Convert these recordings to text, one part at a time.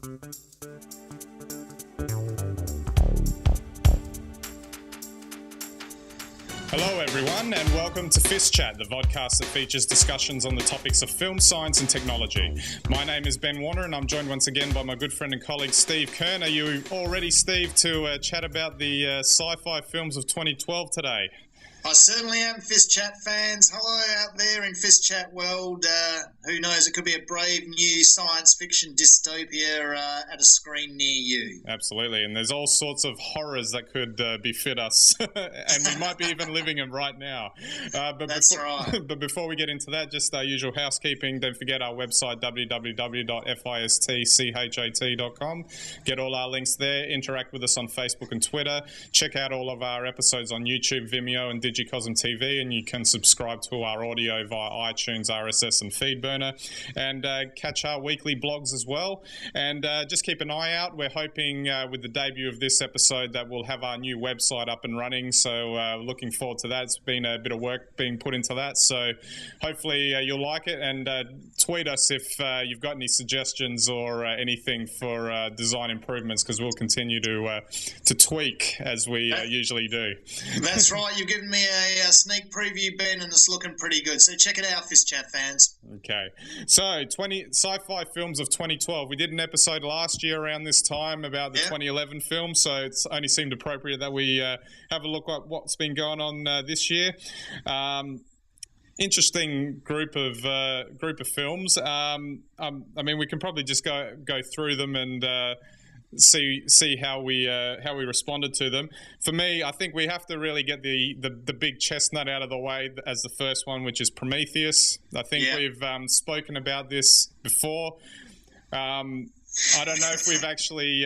Hello everyone and welcome to FiST Chat, the vodcast that features discussions on the topics of film, science and technology. My name is Ben Warner and I'm joined once again by my good friend and colleague Steve Kern. Are you all ready, Steve, to chat about the sci-fi films of 2012 today? I certainly am, FiST Chat fans. Hello out there in FiST Chat world. Who knows, it could be a brave new science fiction dystopia at a screen near you. Absolutely, and there's all sorts of horrors that could befit us, and we might be even living them right now. That's right. But before we get into that, just our usual housekeeping. Don't forget our website, www.fistchat.com. Get all our links there. Interact with us on Facebook and Twitter. Check out all of our episodes on YouTube, Vimeo, and Digicosm TV, and you can subscribe to our audio via iTunes, RSS, and FeedBurner, and catch our weekly blogs as well. And just keep an eye out. We're hoping with the debut of this episode that we'll have our new website up and running, so looking forward to that. It's been a bit of work being put into that, so hopefully you'll like it, and tweet us if you've got any suggestions or anything for design improvements, because we'll continue to tweak as we usually do. That's right. You've given me a sneak preview, Ben, and it's looking pretty good. So check it out, FiST Chat fans. Okay. So, sci-fi films of 2012. We did an episode last year around this time about the 2011 film, so it's only seemed appropriate that we have a look at what's been going on this year. Interesting group of films. I mean, we can probably just go through them and see how we responded to them. For me, I think we have to really get the big chestnut out of the way as the first one, which is Prometheus. I think we've spoken about this before. I don't know if we've actually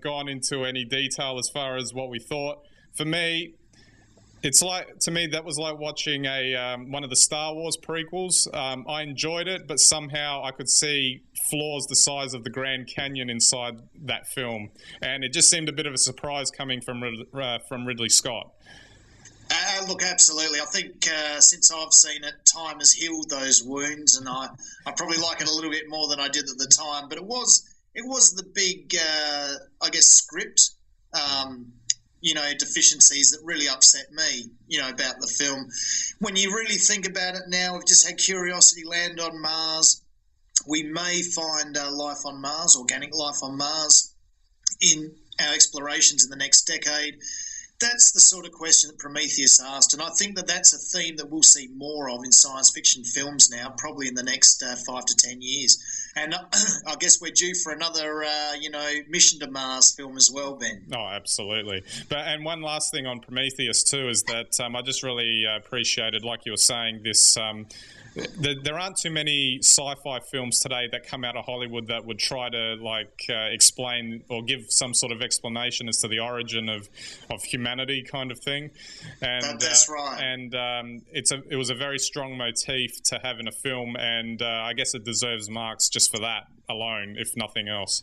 gone into any detail as far as what we thought. For me, that was like watching one of the Star Wars prequels. I enjoyed it, but somehow I could see flaws the size of the Grand Canyon inside that film, and it just seemed a bit of a surprise coming from Ridley Scott. Look, absolutely. I think since I've seen it, time has healed those wounds, and I probably like it a little bit more than I did at the time. But it was the big, script. Deficiencies that really upset me, about the film. When you really think about it now, we've just had Curiosity land on Mars. We may find life on Mars, organic life on Mars, in our explorations in the next decade. That's the sort of question that Prometheus asked, and I think that that's a theme that we'll see more of in science fiction films now, probably in the next 5 to 10 years. And I guess we're due for another, mission to Mars film as well, Ben. Oh, absolutely. And one last thing on Prometheus too is that I just really appreciated, like you were saying, this. There aren't too many sci-fi films today that come out of Hollywood that would try to explain or give some sort of explanation as to the origin of humanity, kind of thing. And that's right. And it was a very strong motif to have in a film, and I guess it deserves marks just for that alone, if nothing else.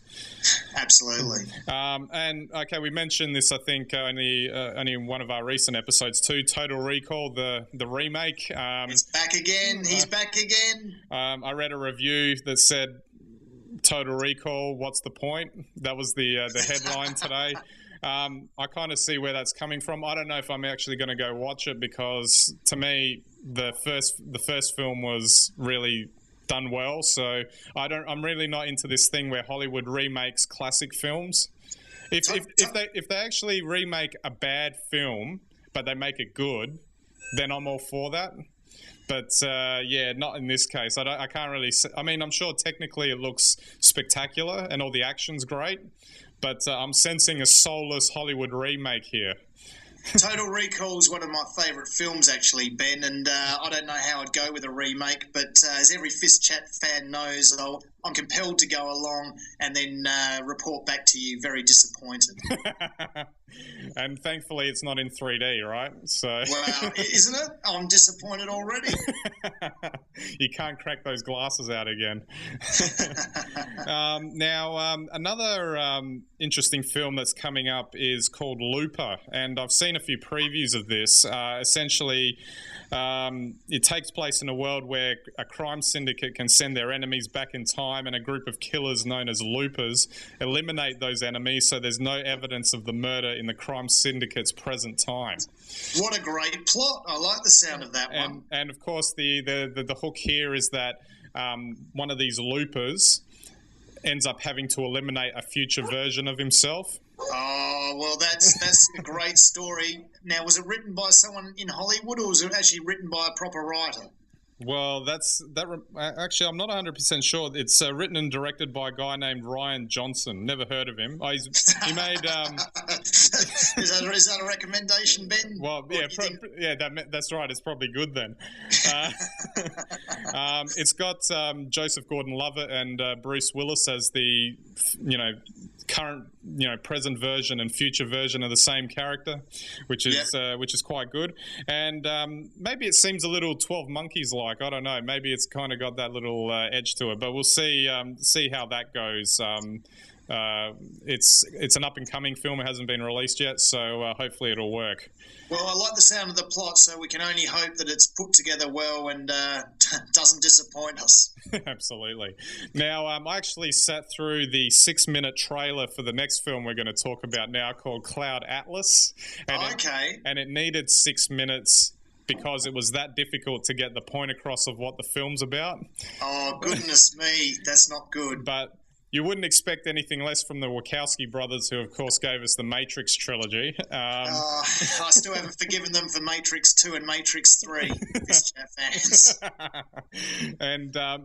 Absolutely. And okay, we mentioned this, I think, only in one of our recent episodes too. Total Recall, the remake. It's back again. He's back again. I read a review that said, "Total Recall, what's the point?" That was the headline today. I kind of see where that's coming from. I don't know if I'm actually going to go watch it, because to me, the first film was really done well, so I'm really not into this thing where Hollywood remakes classic films. If they actually remake a bad film but they make it good, then I'm all for that. But not in this case. I can't really. I mean, I'm sure technically it looks spectacular and all the action's great, but I'm sensing a soulless Hollywood remake here. Total Recall is one of my favourite films, actually, Ben, and I don't know how I'd go with a remake, but as every FiST Chat fan knows, I'm compelled to go along and then report back to you very disappointed. And thankfully it's not in 3D, right? So well, isn't it? I'm disappointed already. You can't crack those glasses out again. Now, another interesting film that's coming up is called Looper, and I've seen a few previews of this. Essentially, it takes place in a world where a crime syndicate can send their enemies back in time time, and a group of killers known as loopers eliminate those enemies, so there's no evidence of the murder in the crime syndicate's present time. What a great plot. I like the sound of that one. And of course, the hook here is that one of these loopers ends up having to eliminate a future version of himself. Oh, well, that's a great story. Now, was it written by someone in Hollywood, or was it actually written by a proper writer? Well, actually, I'm not 100% sure. It's written and directed by a guy named Ryan Johnson. Never heard of him. He made. Is that a recommendation, Ben? Well, yeah, that's right. It's probably good then. It's got Joseph Gordon-Levitt and Bruce Willis as the current, present version and future version of the same character, which is quite good. And maybe it seems a little 12 Monkeys like. I don't know. Maybe it's kind of got that little edge to it. But we'll see how that goes. It's an up and coming film. It hasn't been released yet, so hopefully it'll work. Well, I like the sound of the plot, so we can only hope that it's put together well and doesn't disappoint us. Absolutely. Now, I actually sat through the 6-minute trailer for the next film we're going to talk about now, called Cloud Atlas. And it needed 6 minutes because it was that difficult to get the point across of what the film's about. Oh, goodness me. That's not good. But you wouldn't expect anything less from the Wachowski brothers, who, of course, gave us the Matrix trilogy. I still haven't forgiven them for Matrix 2 and Matrix 3, FiST fans.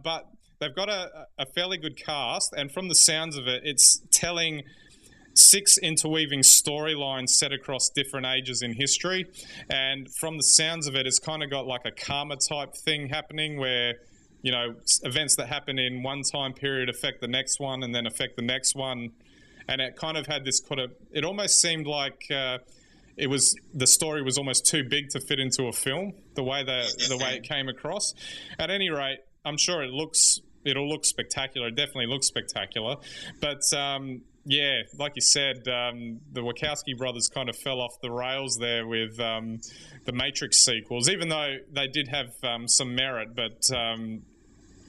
But they've got a fairly good cast, and from the sounds of it, it's telling 6 interweaving storylines set across different ages in history. And from the sounds of it, it's kind of got like a karma-type thing happening where events that happen in one time period affect the next one and then affect the next one. And it kind of had this it almost seemed like the story was almost too big to fit into a film, the way it came across. At any rate, I'm sure it'll look spectacular. It definitely looks spectacular. But like you said, the Wachowski brothers kind of fell off the rails there with the Matrix sequels, even though they did have some merit. But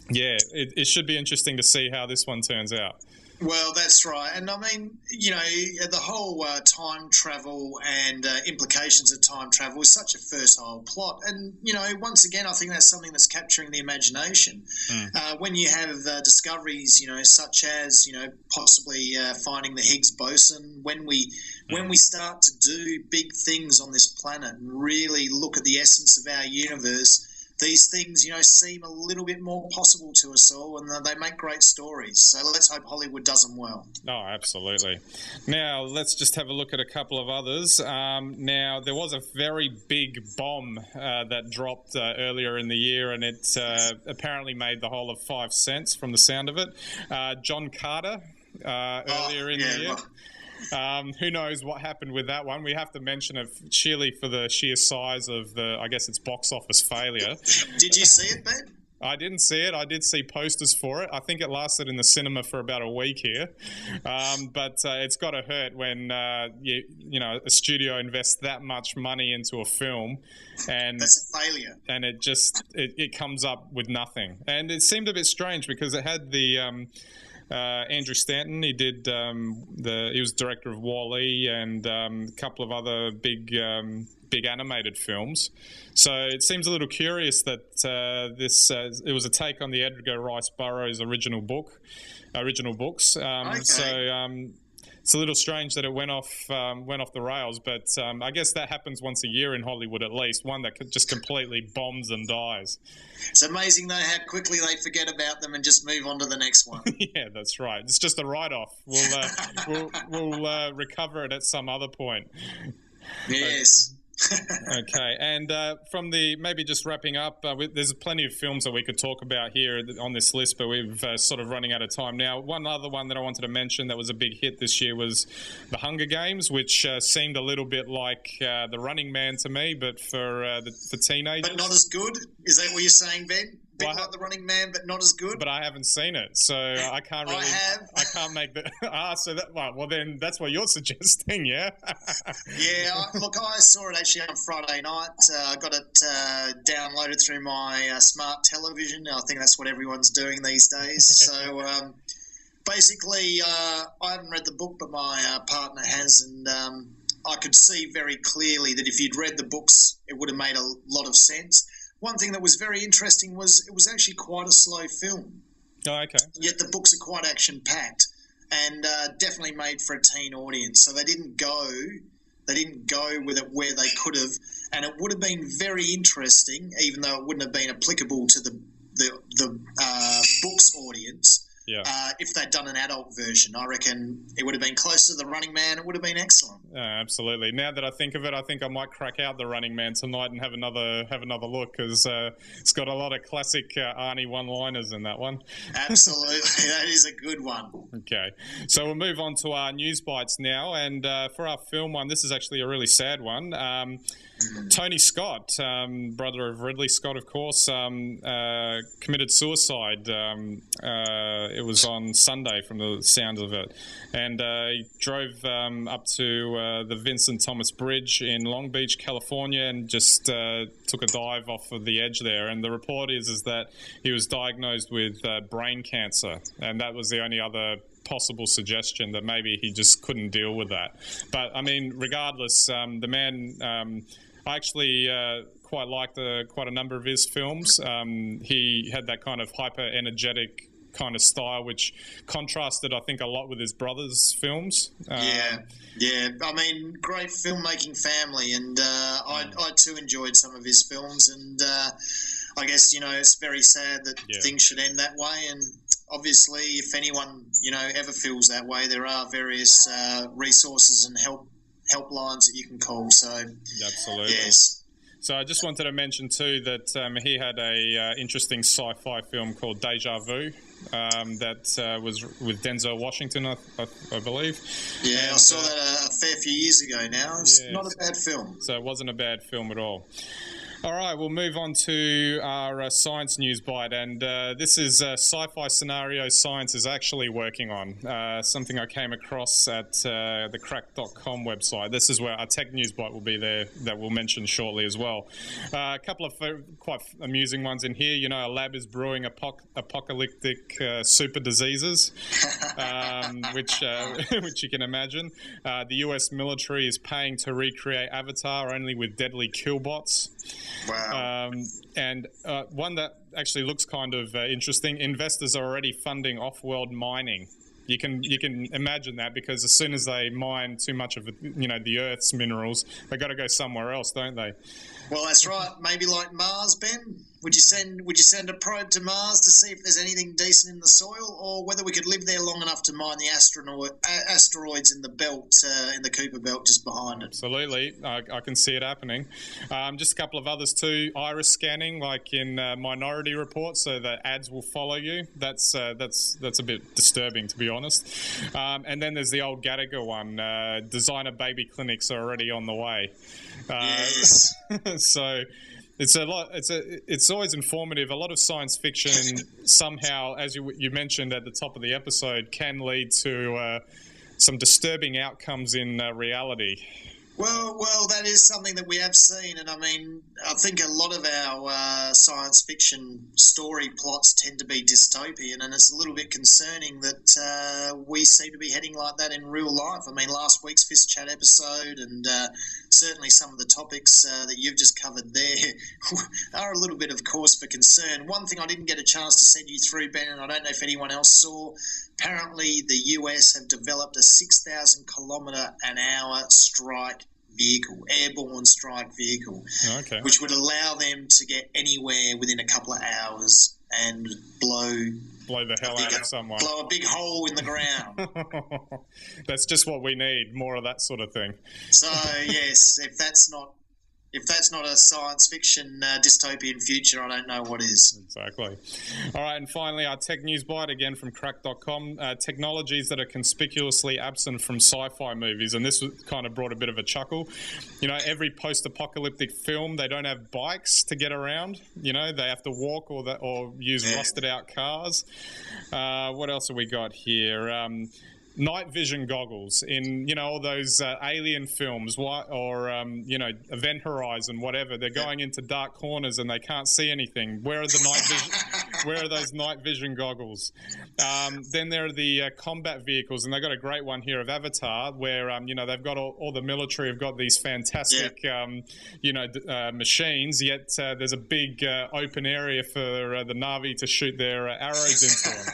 it should be interesting to see how this one turns out. Well, that's right. And I mean, the whole time travel and implications of time travel is such a fertile plot. And, once again, I think that's something that's capturing the imagination. When you have discoveries, such as, possibly finding the Higgs boson, when we start to do big things on this planet and really look at the essence of our universe, these things, seem a little bit more possible to us all, and they make great stories. So let's hope Hollywood does them well. Oh, absolutely. Now, let's just have a look at a couple of others. Now, there was a very big bomb that dropped earlier in the year, and it apparently made the whole of 5 cents from the sound of it. John Carter, earlier in the year. Who knows what happened with that one? We have to mention it sheerly for the sheer size of its box office failure. Did you see it, Ben? I didn't see it. I did see posters for it. I think it lasted in the cinema for about a week here. But it's got to hurt when a studio invests that much money into a film, and that's a failure. And it just it comes up with nothing. And it seemed a bit strange because it had the Andrew Stanton. He did he was director of Wall-E and a couple of other big animated films. So it seems a little curious that it was a take on the Edgar Rice Burroughs original books. Okay. So it's a little strange that it went off the rails, but I guess that happens once a year in Hollywood at least. One that just completely bombs and dies. It's amazing though how quickly they forget about them and just move on to the next one. Yeah, that's right. It's just a write-off. We'll recover it at some other point. Yes. Okay, and from maybe just wrapping up, there's plenty of films that we could talk about here on this list, but we've sort of running out of time now. One other one that I wanted to mention that was a big hit this year was The Hunger Games, which seemed a little bit like The Running Man to me, but for teenagers. But not as good? Is that what you're saying, Ben? bit like The Running Man, but not as good. But I haven't seen it, so I can't really. I can't make the. So that well, then that's what you're suggesting, yeah. Yeah, look, I saw it actually on Friday night. I got it downloaded through my smart television. I think that's what everyone's doing these days. So basically, I haven't read the book, but my partner has, and I could see very clearly that if you'd read the books, it would have made a lot of sense. One thing that was very interesting was it was actually quite a slow film. Oh, okay. Yet the books are quite action-packed and definitely made for a teen audience. So they didn't go with it where they could have, and it would have been very interesting, even though it wouldn't have been applicable to the books audience. Yeah. If they'd done an adult version, I reckon it would have been close to The Running Man. It would have been excellent. Absolutely. Now that I think of it, I think I might crack out The Running Man tonight and have another look, because it's got a lot of classic Arnie one-liners in that one. Absolutely, that is a good one. Okay, so we'll move on to our news bites now, and for our film one, this is actually a really sad one. Tony Scott, brother of Ridley Scott, of course, committed suicide. It was on Sunday, from the sound of it, and he drove up to the Vincent Thomas Bridge in Long Beach, California, and just took a dive off of the edge there. And the report is that he was diagnosed with brain cancer, and that was the only other possible suggestion, that maybe he just couldn't deal with that. But I mean, regardless, the man, I actually quite liked quite a number of his films. He had that kind of hyper energetic kind of style, which contrasted, I think, a lot with his brother's films. Yeah. I mean, great filmmaking family, and I too enjoyed some of his films, and I guess, it's very sad that things should end that way. And obviously, if anyone, ever feels that way, there are various resources and helplines that you can call. So, absolutely. Yes. So I just wanted to mention too that he had a interesting sci-fi film called Deja Vu that was with Denzel Washington, I believe. Yeah, and I saw that a fair few years ago now. It's not a bad film. So it wasn't a bad film at all. All right, we'll move on to our science news bite, and this is sci-fi scenario science is actually working on, something I came across at the crack.com website. This is where our tech news bite will be there, that we'll mention shortly as well. A couple of quite amusing ones in here. A lab is brewing apocalyptic super diseases, which you can imagine. The US military is paying to recreate Avatar only with deadly killbots. Wow. And one that actually looks kind of interesting, investors are already funding off-world mining. You can imagine that, because as soon as they mine too much of the Earth's minerals, they got to go somewhere else, don't they? Well, that's right. Maybe like Mars, Ben. Would you send a probe to Mars to see if there's anything decent in the soil, or whether we could live there long enough to mine the asteroids in the belt, in the Kuiper belt just behind it? Absolutely, I can see it happening. Just a couple of others too. Iris scanning, like in Minority Report, so that ads will follow you. That's a bit disturbing, to be honest. And then there's the old Gattaca one. Designer baby clinics are already on the way. Yes. So it's a lot. It's always informative. A lot of science fiction somehow, as you mentioned at the top of the episode, can lead to some disturbing outcomes in reality. Well, that is something that we have seen, and I mean, I think a lot of our science fiction story plots tend to be dystopian, and it's a little bit concerning that we seem to be heading like that in real life. I mean, last week's FiST Chat episode, and certainly some of the topics that you've just covered there are a little bit of cause for concern. One thing I didn't get a chance to send you through, Ben, and I don't know if anyone else saw, apparently the US have developed a 6,000 kilometre an hour strike vehicle, airborne strike vehicle, which would allow them to get anywhere within a couple of hours and blow the hell out of someone. Blow a big hole in the ground. That's just what we need, more of that sort of thing. So, yes, if that's not if that's not a science fiction dystopian future, I don't know what is. Exactly. All right, and finally, our tech news bite, again from crack.com, technologies that are conspicuously absent from sci-fi movies, and this kind of brought a bit of a chuckle. You know, every post-apocalyptic film, they don't have bikes to get around. You know, they have to walk or use rusted-out cars. What else have we got here? Night vision goggles in, you know, all those alien films, or you know, Event Horizon, whatever. They're going into dark corners and they can't see anything. Where are the night vision? Where are those night vision goggles? Then there are the combat vehicles, and they've got a great one here of Avatar, where you know, they've got all the military have got these fantastic you know, machines. Yet there's a big open area for the Na'vi to shoot their arrows into them.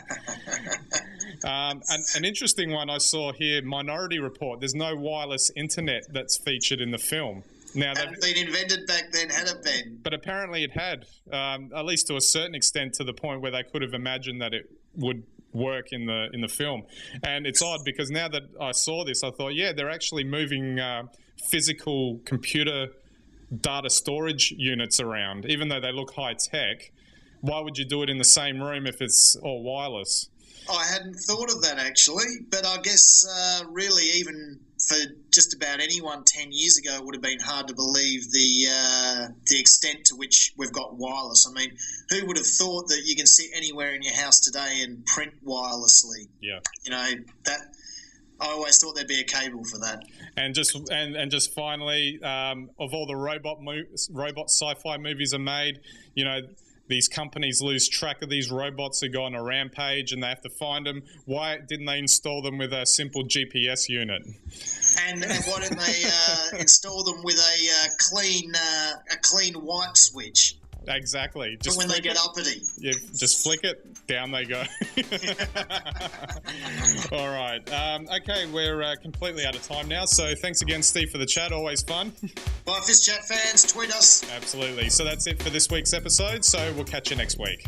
An interesting one I saw here, Minority Report. There's no wireless internet that's featured in the film. Now, hadn't been invented back then, had it been? But apparently it had, at least to a certain extent, to the point where they could have imagined that it would work in the film. And it's odd because now that I saw this, I thought, yeah, they're actually moving physical computer data storage units around, even though they look high tech. Why would you do it in the same room if it's all wireless? I hadn't thought of that, actually, but I guess really even for just about anyone 10 years ago, it would have been hard to believe the extent to which we've got wireless. I mean, who would have thought that you can sit anywhere in your house today and print wirelessly? Yeah. You know, that I always thought there'd be a cable for that. And just finally, of all the robot sci-fi movies are made, you know, these companies lose track of these robots who go on a rampage and they have to find them. Why didn't they install them with a simple GPS unit? And why didn't they install them with a clean wipe switch? Exactly. Just when they get uppity. Yeah, just flick it, down they go. All right. Okay, we're completely out of time now. So thanks again, Steve, for the chat. Always fun. Bye, FiST Chat fans. Tweet us. Absolutely. So that's it for this week's episode. So we'll catch you next week.